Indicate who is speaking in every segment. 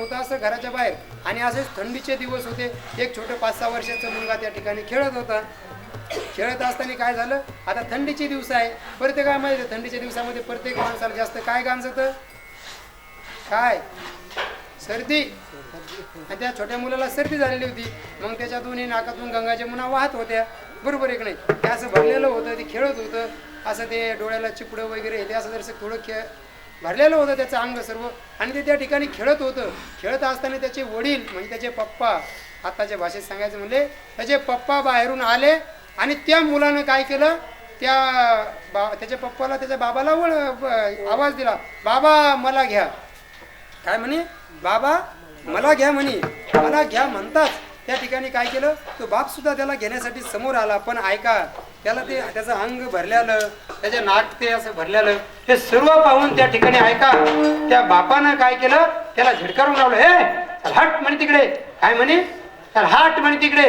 Speaker 1: होता असं घराच्या बाहेर आणि असेच थंडीचे दिवस होते. एक छोटं 5-6 वर्षाचा मुलगा त्या ठिकाणी खेळत होता. खेळत असताना काय झालं, आता थंडीचे दिवस आहे. प्रत्येकाला माहिती आहे थंडीच्या दिवसामध्ये प्रत्येक माणसाला जास्त काय गांजतं, काय सर्दी. आणि त्या छोट्या मुलाला सर्दी झालेली होती. मग त्याच्या दोन्ही नाकातून गंगा जमुना वाहत होत्या, बरोबर आहे की नाही. ते असं भरलेलं होतं, ते खेळत होतं असं, ते डोळ्याला चिपडं वगैरे ते असं जरसं थोडं भरलेलं होतं त्याचं अंग सर्व. आणि ते त्या ठिकाणी खेळत होतं. खेळत असताना त्याचे वडील म्हणजे त्याचे पप्पा, आत्ताच्या भाषेत सांगायचं म्हणजे त्याचे पप्पा बाहेरून आले आणि त्या मुलानं काय केलं, त्याच्या पप्पाला त्याच्या बाबाला आवाज दिला, बाबा मला घ्या. काय म्हणे, बाबा मला घ्या म्हणे. मला घ्या म्हणतात त्या ठिकाणी काय केलं, तो बाप सुद्धा त्याला घेण्यासाठी समोर आला. पण ऐका, त्याला ते त्याचं अंग भरलेलं, त्याचे नाक ते असं भरलेलं, हे सर्व पाहून त्या ठिकाणी ऐका त्या बापानं काय केलं, त्याला झिडकारून लावलं. हे हट म्हणे तिकडे. काय म्हणे, तर हाट म्हणे तिकडे.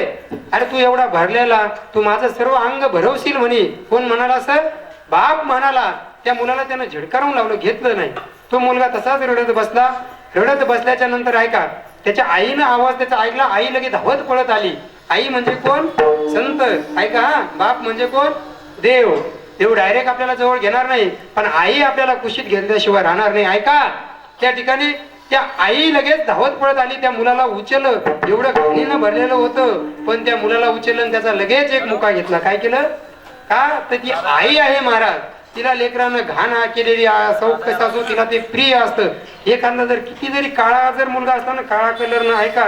Speaker 1: अरे तू एवढा भरलेला, तू माझं सर्व अंग भरवशील म्हणे. कोण म्हणाला सर, बाप म्हणाला. त्या मुलाला त्यानं झिडकारून लावलं, घेतलं नाही. तो मुलगा तसाच रडत बसला. रडत बसल्याच्या नंतर ऐका, त्याच्या आईनं आवाज त्याचा ऐकला. आई लगे धावत पळत आली. आई म्हणजे कोण, संत. ऐका, बाप म्हणजे कोण, देव. देव डायरेक्ट आपल्याला जवळ घेणार नाही, पण आई आपल्याला कुशीत घेतल्याशिवाय राहणार नाही. ऐका, त्या ठिकाणी त्या आई लगेच धावत पळत आली. त्या मुलाला उचललं, एवढं घाणीनं भरलेलं होतं, पण त्या मुलाला उचललं आणि त्याचा लगेच एक मुका घेतला. काय केलं का, तर ती आई आहे महाराज. तिला लेकरानं घाण केलेली सौख कसा असो, तिला ते प्रिय असतं. एखादा जर किती जरी काळा जर मुलगा असता ना, काळा कलर न ऐका,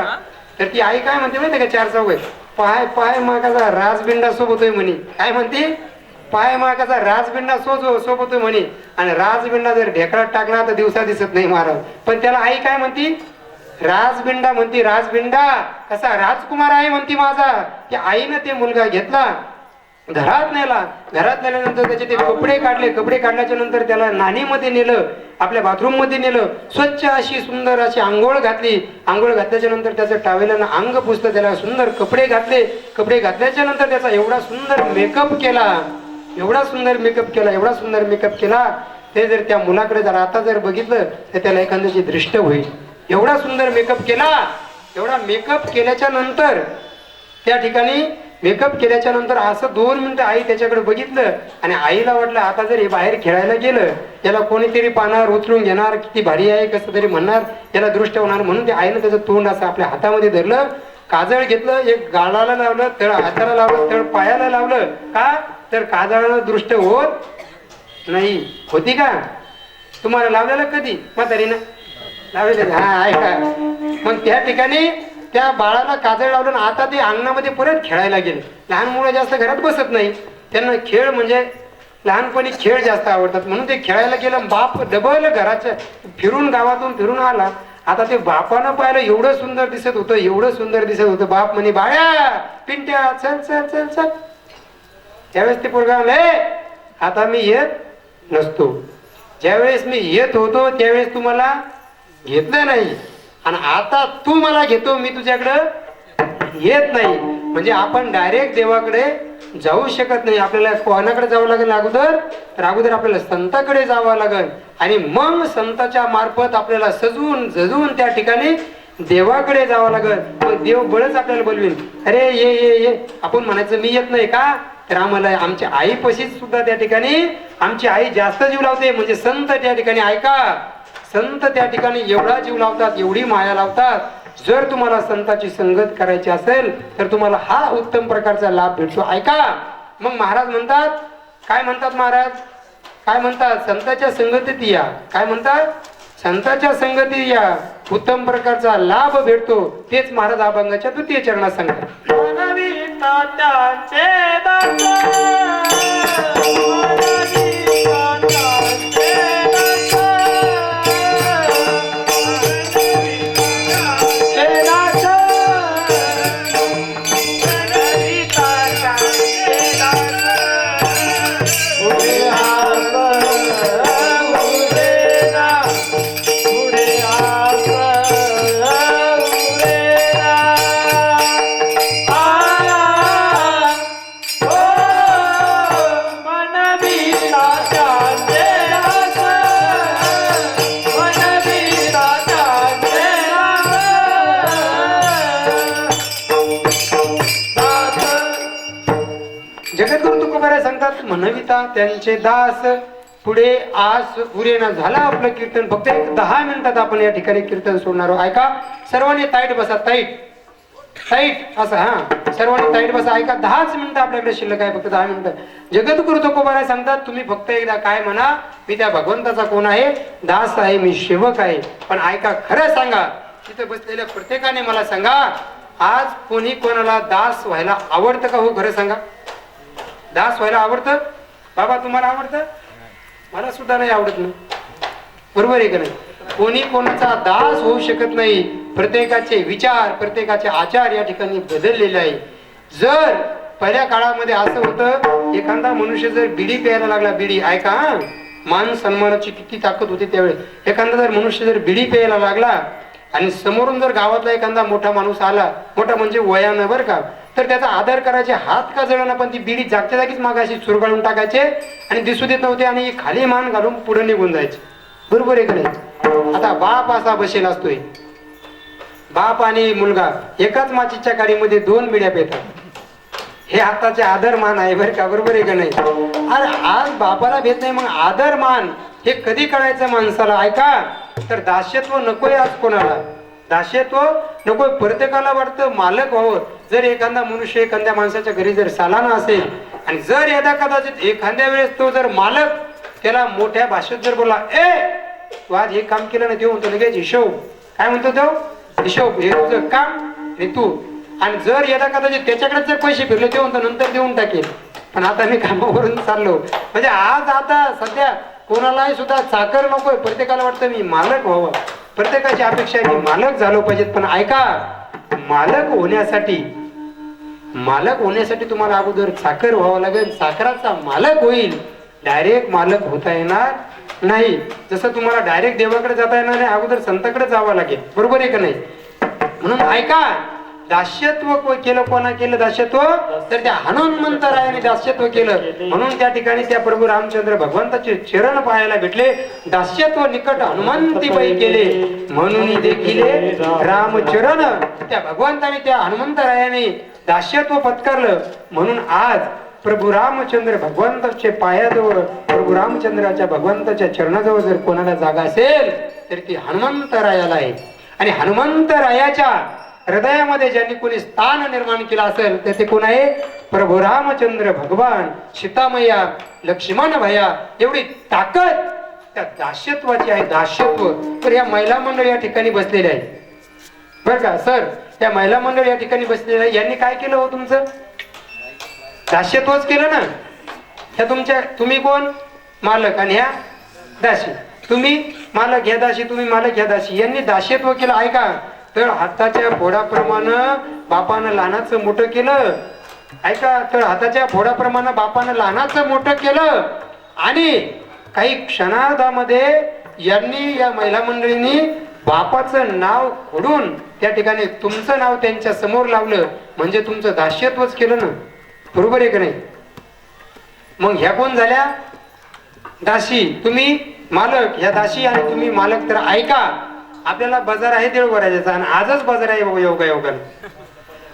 Speaker 1: तर ती आई काय म्हणते माहिती का, 4 चौघ पाय पाय मागाचा राजबिंडा सोबतोय म्हणे. काय म्हणते, पाय मागाचा राजबिंडा सोबतोय म्हणे. आणि राजबिंडा जर ढेकळात टाकला तर दिवसा दिसत नाही महाराज. पण त्याला आई काय म्हणती, राजबिंडा म्हणती. राजबिंडा कसा राजकुमार आहे म्हणती माझा. की आईनं ते मुलगा घेतला, घरात नेला. घरात नेल्यानंतर त्याचे ते कपडे काढले. कपडे काढल्याच्या नंतर त्याला नाणीमध्ये नेलं, आपल्या बाथरूम मध्ये नेलं. स्वच्छ अशी सुंदर अशी आंघोळ घातली. आंघोळ घातल्याच्या नंतर त्याचं टावेलानं अंग पुसलं, त्याला सुंदर कपडे घातले. कपडे घातल्याच्या नंतर त्याचा एवढा सुंदर मेकअप केला, एवढा सुंदर मेकअप केला, एवढा सुंदर मेकअप केला. ते जर त्या मुलाकडे जर आता जर बघितलं तर त्याला एखाद्याची दृष्ट होईल. एवढा सुंदर मेकअप केला. एवढा मेकअप केल्याच्या नंतर त्या ठिकाणी मेकअप केल्याच्या नंतर असं 2 मिनिटं आई त्याच्याकडे बघितलं आणि आईला वाटलं आता जर हे बाहेर खेळायला गेलं, याला कोणीतरी पाहणार, उचलून घेणार, किती भारी आहे कसं तरी म्हणणार, याला दृष्ट होणार. म्हणून ते आईनं त्याचं तोंड असं आपल्या हातामध्ये धरलं, काजळ घेतलं, एक गालाला लावलं, तळ हाताला लावलं, तळ पायाला लावलं. का तर काजळाला दृष्ट होत नाही. होती का तुम्हाला लावलेलं कधी म्हातारीनं लावलेलं? हा ऐका, मग त्या ठिकाणी त्या बाळाला काजळ लावलं. आता ते अंगणामध्ये परत खेळायला गेले. लहान मुलं जास्त घरात बसत नाही, त्यांना खेळ म्हणजे लहानपणी खेळ जास्त आवडतात, म्हणून ते खेळायला गेलं. बाप डबल घराच्या फिरून गावातून फिरून आला. आता ते बापानं पाहिलं, एवढं सुंदर दिसत होतं, एवढं सुंदर दिसत होतं. बाप म्हणे, बाळ्या पिंट्या चल चल चल चल. त्यावेळेस ते पोरगा म्हणले, आता मी येत नसतो. ज्यावेळेस मी येत होतो त्यावेळेस तुम्हाला घेतलं नाही, आणि आता तू मला घेतो, मी तुझ्याकडं येत नाही. म्हणजे आपण डायरेक्ट देवाकडे जाऊ शकत नाही. आपल्याला कोणाकडे जावं लागेल अगोदर, तर अगोदर आपल्याला संताकडे जावं लागेल, आणि मग संताच्या मार्फत आपल्याला सजवून जजून त्या ठिकाणी देवाकडे जावं लागेल. मग देव बळच आपल्याला बोलवेल, अरे ये ये ये. आपण म्हणायचं मी येत नाही का, तर आम्हाला आमच्या आई पशीच सुद्धा त्या ठिकाणी आमची आई जास्त जीव लावते. म्हणजे संत त्या ठिकाणी ऐका, संत त्या ठिकाणी एवढा जीव लावतात, एवढी माया लावतात. जर तुम्हाला संताची संगत करायची असेल तर तुम्हाला हा उत्तम प्रकारचा लाभ भेटतो. ऐका, मग महाराज म्हणतात, काय म्हणतात महाराज, काय म्हणतात, संताच्या संगतीत या. काय म्हणतात, संताच्या संगतीत या, उत्तम प्रकारचा लाभ भेटतो. तेच महाराज अभंगाच्या 2य चरणात सांगतात. सांगतात म्हणविता त्यांचे दास पुढे आस उरेना झाला आपलं कीर्तन. फक्त 10 मिनिटात आपण या ठिकाणी कीर्तन सोडणार आहोत. ऐका सर्वांनी ताईट बसा, ताईट ताईट असं. हा सर्वांनी ताईट बसा. ऐका 10च मिनिटं आपल्याकडे शिल्लक आहे, फक्त 10 मिनिटं. जगद्गुरु तुकोबाराय सांगतात तुम्ही फक्त एकदा काय म्हणा, मी त्या भगवंताचा कोण आहे, दास आहे, मी सेवक आहे. पण ऐका खरं सांगा, तिथे बसलेल्या प्रत्येकाने मला सांगा, आज कोणी कोणाला दास व्हायला आवडतं का? हो खरं सांगा, दास व्हायला आवडतं? बाबा तुम्हाला आवडतं? मला सुद्धा नाही आवडत नाही, बरोबर आहे का नाही? कोणी कोणाचा दास होऊ शकत नाही. प्रत्येकाचे विचार, प्रत्येकाचे आचार या ठिकाणी बदललेले आहे. जर पहिल्या काळामध्ये असं होतं, एखादा मनुष्य जर बिडी प्यायला लागला, बिडी, ऐका हा, मान सन्मानाची किती ताकद होती त्यावेळेस. एखादा जर मनुष्य जर बिडी प्यायला लागला आणि समोरून जर गावातला एखादा मोठा माणूस आला, मोठा म्हणजे वयानं बरं का, तर त्याचा आदर करायचे, हात का जळणं, पण ती बिडी जागच्या जागीच मागाशी चुरगाळून टाकायचे आणि दिसू देत नव्हते आणि खाली मान घालून पुढे निघून जायचे, बरोबर आहे का नाही? आता बाप असा बसेल असतोय, बाप आणि मुलगा एकाच माचीच्या गाडीमध्ये 2 बिड्या पेतात, हे हाताचे आदर मान आहे बरं का, बरोबर आहे का नाही? अरे आज बापाला भेट नाही, मग आदर मान हे कधी कळायचं माणसाला? ऐका, तर दास्यत्व नकोय आज कोणाला, दास्यत्व नकोय. प्रत्येकाला वाटतं मालक व्हावं. जर एखादा मनुष्य एखाद्या माणसाच्या घरी जर सालाना असेल आणि जर यदा कदाचित एखाद्या वेळेस तो जर मालक त्याला मोठ्या भाषेत जर बोला, ए तू आज हे काम केलं ना, ते म्हणतो लगेच हिशोब, काय म्हणतो तो हिशोब, हे तुझं काम हे तू. आणि जर यदा कदाचित त्याच्याकडे जर पैसे फिरले, ते म्हणतो नंतर देऊन टाकेल, पण आता मी कामावरून चाललो. म्हणजे आज आता सध्या कोणालाही सुद्धा चाकर नकोय, प्रत्येकाला वाटतं मी मालक व्हावं, प्रत्येकाची अपेक्षा आहे मी मालक झालो पाहिजेत. पण ऐका, मालक होण्यासाठी तुम्हाला अगोदर चाकर व्हावं लागेल. चाकराचा मालक होईल, डायरेक्ट मालक होता येणार नाही. जसं तुम्हाला डायरेक्ट देवाकडे जाता येणार नाही, अगोदर संताकडे जावं लागेल, बरोबर आहे का नाही? म्हणून ऐका, दास्यत्व केलं, कोणा केलं दास्यत्व? तर त्या हनुमंतरायाने दास्यत्व केलं. म्हणून त्या ठिकाणी त्या प्रभू रामचंद्र भगवंताचे चरण पाहायला भेटले. दास्यत्व निकट हनुमंती पायी केले, म्हणून देखील रामचरण. त्या भगवंताने त्या हनुमंतरायाने दास्यत्व पत्करलं. म्हणून आज प्रभू रामचंद्र भगवंताचे पायाजवळ, प्रभू रामचंद्राच्या भगवंताच्या चरणाजवळ जर कोणाला जागा असेल तर ती हनुमंतरायाला आहे. आणि हनुमंतरायाच्या हृदयामध्ये ज्यांनी कोणी स्थान निर्माण केलं असेल तर ते कोण आहे? प्रभू रामचंद्र भगवान, सीतामय्या, लक्ष्मण भया. एवढी ताकद त्या दास्यत्वाची आहे, दास्यत्व. तर या महिला मंडळ या ठिकाणी बसलेले आहे बर का सर, या महिला मंडळ या ठिकाणी बसलेले आहे. यांनी काय केलं हो? तुमचं दास्यत्वच केलं ना. ह्या तुमच्या, तुम्ही कोण? मालक, आणि ह्या दासी. तुम्ही मालक, ह्या दासी, तुम्ही मालक, ह्या दासी. यांनी दास्यत्व केलं. ऐका, तर हाताच्या फोडाप्रमाणे बापानं लहानाचं मोठं केलं. ऐका, तर हाताच्या फोडाप्रमाणे बापानं लहानाचं मोठं केलं. आणि काही क्षणार्धामध्ये यांनी, या महिला मंडळींनी बापाचं नाव खोडून त्या ठिकाणी तुमचं नाव त्यांच्या समोर लावलं. म्हणजे तुमचं दास्यत्वच केलं ना, बरोबर आहे का नाही? मग ह्या कोण झाल्या? दासी. तुम्ही मालक, ह्या दासी आणि तुम्ही मालक. तर ऐका, आपल्याला बाजार आहे देवघराचा, आणि आजच बाजार आहे योगायोगाने.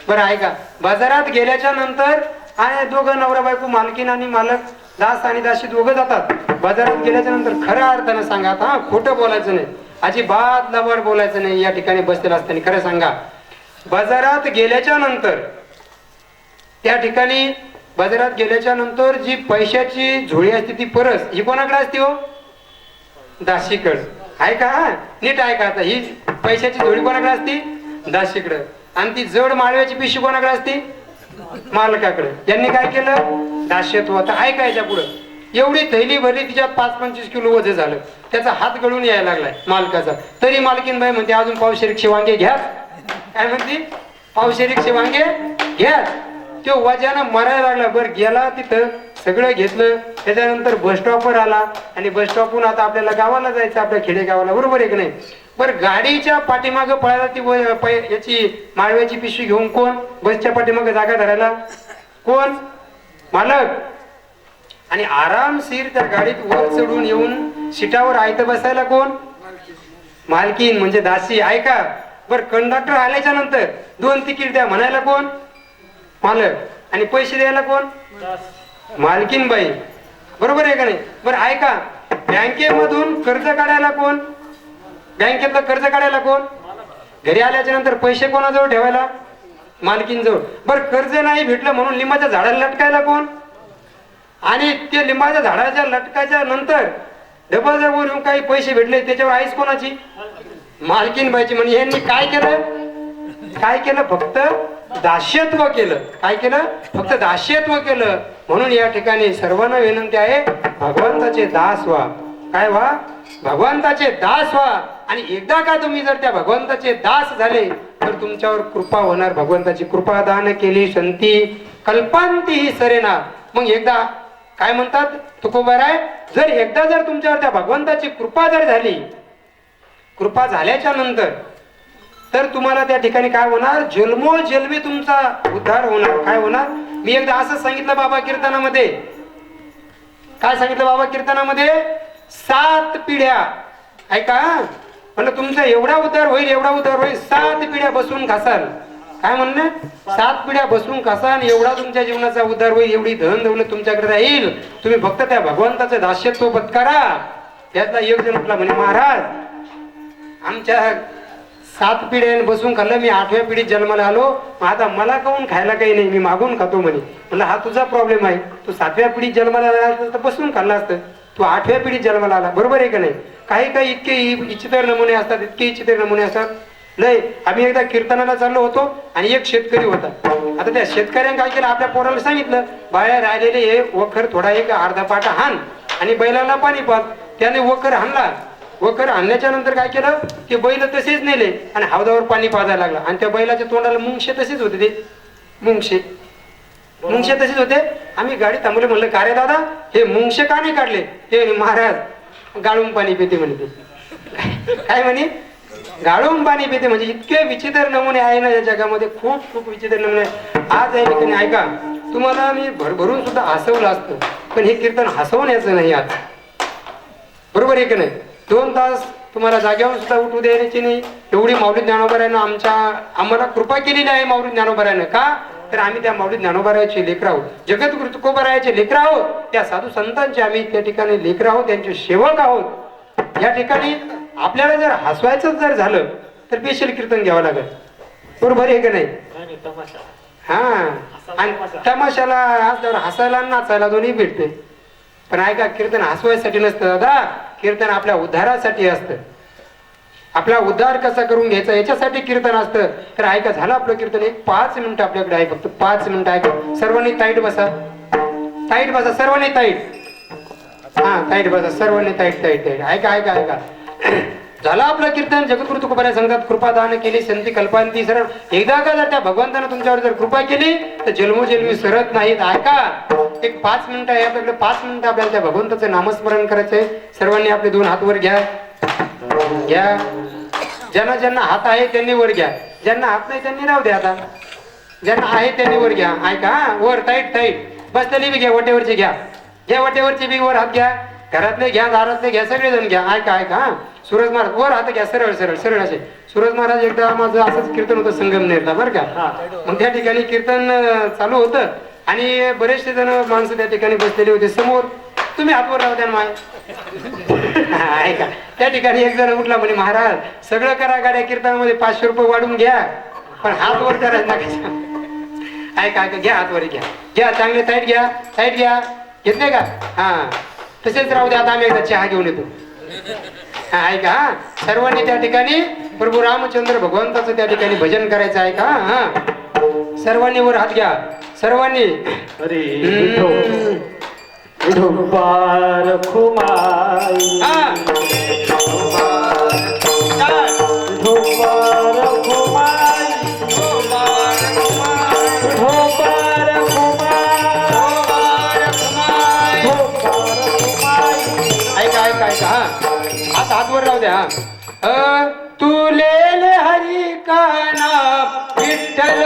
Speaker 1: बरं ऐका, बाजारात गेल्याच्या नंतर आणि दोघं नवरा बायको, मालकीन आणि मालक, दास आणि दासी दोघं जातात. बाजारात गेल्याच्या नंतर खऱ्या अर्थानं सांगा, हा खोटं बोलायचं नाही, अजिबात लबाड बोलायचं नाही. या ठिकाणी बसलेलं असताना खरं सांगा. बाजारात गेल्याच्या नंतर, त्या ठिकाणी बाजारात गेल्याच्या नंतर जी पैशाची झोळी असते ती परस ही कोणाकडे असते हो? दासीकडे. ऐका, नीट ऐका आता, ही पैशाची झोळी कोणाकडे असते? दासीकडे. आणि ती जड माळव्याची पिशवी कोणाकडे असते? मालकाकडे. यांनी काय केलं? दास्यत्व. आता ऐकायच्या पुढं एवढी थैली भरली, तिच्यात 5-25 किलो वजन झालं. त्याचा हात गळून यायला लागलाय मालकाचा. तरी मालकीन बाई म्हणते अजून पावशेरीकशे वांगे घ्या. काय म्हणते? पावशेरीकशे वांगे घ्या. तो वजानं मरायला लागला. बरं गेला तिथं, सगळं घेतलं. त्याच्यानंतर बस स्टॉपवर आला आणि बस स्टॉपहून आता आपल्याला गावाला जायचं, आपल्या खेडेगावाला, बरोबर आहे की नाही? बरं गाडीच्या पाठीमागं पळायला ती याची माळव्याची पिशवी घेऊन कोण? बसच्या पाठीमागं जागा धरायला कोण? मालक. आणि आरामशीर त्या गाडीत वर चढून येऊन सीटावर आयत बसायला कोण? मालकीन म्हणजे दासी. ऐका, बरं कंडक्टर आल्याच्या नंतर 2 तिकीट द्या म्हणायला कोण? मालक. आणि पैसे द्यायला कोण? मालकीनबाई, बरोबर आहे का नाही? बरं ऐका, बँकेमधून कर्ज काढायला कोण? बँकेतलं कर्ज काढायला कोण? घरी आल्याच्या नंतर पैसे कोणाजवळ ठेवायला? मालकीनजवळ. बरं कर्ज नाही भेटलं म्हणून लिंबाच्या झाडाला लटकायला कोण? आणि ते लिंबाच्या झाडाच्या लटकायच्या नंतर डबल येऊन काही पैसे भेटले त्याच्यावर आईस कोणाची? मालकीनबाईची. म्हणजे यांनी काय केलं? काय केलं? फक्त दास्यत्व केलं. काय केलं? फक्त दास्यत्व केलं. म्हणून या ठिकाणी सर्वांना विनंती आहे, भगवंताचे दास व्हा. काय व्हा? भगवंताचे दास व्हा. आणि एकदा का तुम्ही जर त्या भगवंताचे दास झाले तर तुमच्यावर कृपा होणार. भगवंताची कृपा दान केली संती कल्पांती ही सरेना. मग एकदा काय म्हणतात तुकोबाराय, जर एकदा जर तुमच्यावर त्या भगवंताची कृपा जर झाली, कृपा झाल्याच्या नंतर तर तुम्हाला त्या ठिकाणी काय होणार? जन्मोजन्मी तुमचा उद्धार होणार. काय होणार? मी एकदा असं सांगितलं बाबा कीर्तनामध्ये. काय सांगितलं बाबा कीर्तनामध्ये? 7 पिढ्या. ऐका, म्हणलं तुमचा एवढा उद्धार होईल, एवढा उद्धार होईल, 7 पिढ्या बसून खासाल. काय म्हणणं? 7 पिढ्या बसून खासाल, एवढा तुमच्या जीवनाचा उद्धार होईल, एवढी धन दौलत तुमच्याकडे राहील. तुम्ही फक्त त्या भगवंताचं दास्यत्व पत्करा. त्यातला एक जण उठला म्हणे, महाराज आमच्या 7 पिढ्याने बसून खाल्लं, मी 8व्या पिढीत जन्माला आलो, आता मला काहून खायला काही नाही, मी मागून खातो म्हणे. म्हणलं हा तुझा प्रॉब्लेम आहे. तू 7व्या पिढीत जन्माला आला तर बसून खाल्ला असतं. तू 8व्या पिढीत जन्माला आला, बरोबर आहे का नाही? काही काही इतके इच्छितर नमुने असतात, इतके इच्छितर नमुने असतात. लय आम्ही एकदा कीर्तनाला चाललो होतो आणि एक शेतकरी होता. आता त्या शेतकऱ्याने काय केलं? आपल्या पोराला सांगितलं, बाहेर राहिलेले हे वखर थोडा एक अर्धा पाटा हाण आणि बैलाला पाणी पाज. त्याने वखर हाणला. वखर आणल्याच्या नंतर काय केलं? ते बैल तसेच नेले आणि हौदावर पाणी पाजायला लागला. आणि त्या बैलाच्या तोंडाला मुंगशे तसेच होते. ते मुंगशे तसेच होते. आम्ही गाडी थांबवली. म्हणलं का रे दादा, हे मुंगशे का नाही काढले? ते महाराज गाळून पाणी पिते म्हणे. ते काय म्हणे? गाळून पाणी पिते. म्हणजे इतके विचित्र नमुने आहे ना या जगामध्ये, खूप खूप विचित्र नमुने. आज आहे ठिकाणी ऐका, तुम्हाला मी भरभरून सुद्धा हसवलं असतं, पण हे कीर्तन हसवण्याचं नाही आज, बरोबर आहे की नाही? 2 तास तुम्हाला जाग्यावर सुद्धा उठू द्यायची नाही. एवढी माऊली ज्ञानोबारायानं आम्हाला कृपा केलेली आहे. माऊली ज्ञानोबारायानं का? तर आम्ही त्या माऊली ज्ञानोबारायाचे लेकर आहोत, जगद्गुरु तुकोबारायाचे लेकर आहोत, त्या साधू संतांचे आम्ही त्या ठिकाणी लेकर आहोत, त्यांचे सेवक आहोत. या ठिकाणी आपल्याला जर हसवायचं जर झालं तर स्पेशल कीर्तन घ्यावं लागेल, बरोबर आहे का नाही? हा, आणि तमाशाला हसायला नाचायला दोन्ही भेटते. पण ऐका, कीर्तन हसवायसाठी नसतं दादा, कीर्तन आपल्या उद्धारासाठी असतं. आपला उद्धार कसा करून घ्यायचा याच्यासाठी कीर्तन असतं. तर ऐका, झालं आपलं कीर्तन. एक 5 मिनिटं आपल्याकडे आहे, फक्त 5 मिनिटं. ऐका, सर्वांनी ताईट बसा, ताईट बसा, सर्वांनी ताईट. हा, ताईट बसा, सर्वांनी ताईट ताईट ताईट. ऐका ऐका ऐका, झालं आपलं कीर्तन. जगद्गुरु तुकोबाराय सांगतात, कृपा दान केली संती कल्पांती सरळ. एकदा का जर त्या भगवंतानं तुमच्यावर जर कृपा केली तर जन्मोजन्मी सरत नाहीत. ऐका, एक 5 मिनिटं आहे आपल्याकडे. 5 मिनिटं आपल्याला त्या भगवंताचं नामस्मरण करायचंय. सर्वांनी आपले 2 हात वर घ्या. घ्या, ज्यांना ज्यांना हात आहे त्यांनी वर घ्या, ज्यांना हात नाही त्यांनी राहू द्या. आता ज्यांना आहे त्यांनी वर घ्या. ऐका, वर ताईट ताईट. बसलेली बी घ्या, वटेवरची घ्या, घ्या वटेवरची बी वर हात घ्या. घरातले घ्या, दारातले घ्या, सगळेजण घ्या. ऐका ऐका, सूरज महाराज वर हात घ्या, सरळ सरळ सरळ असे. सूरज महाराज एकदा माझं असंच कीर्तन होतं संगमनेरला, बरं का. मग त्या ठिकाणी कीर्तन चालू होतं आणि बरेचसे जण माणसं त्या ठिकाणी बसलेले होते समोर. तुम्ही हातवर राहू द्या माय. ऐका, त्या ठिकाणी एक जण उठला म्हणे, महाराज सगळं करा, गाड्या कीर्तनामध्ये 500 रुपये वाढून घ्या, पण हात वर करायचं नका. ऐका ऐका, घ्या हातवर घ्या, घ्या चांगले ताईट घ्या, ताईट घ्या. घेतले का? हा, तसेच राहू द्या. आता आम्ही एकदा चहा घेऊन येतो. हा, ऐका, सर्वांनी त्या ठिकाणी प्रभू रामचंद्र भगवंताचं त्या ठिकाणी भजन करायचं. ऐका, हा, सर्वांनी वर हात घ्या, सर्वांनी.
Speaker 2: विठोबार खुमाई,
Speaker 1: विठोबार
Speaker 2: खुमाई,
Speaker 1: ऐका ऐका ऐका, हा, हात वर राहू द्या. तू ले हरी का नाम विठ्ठल.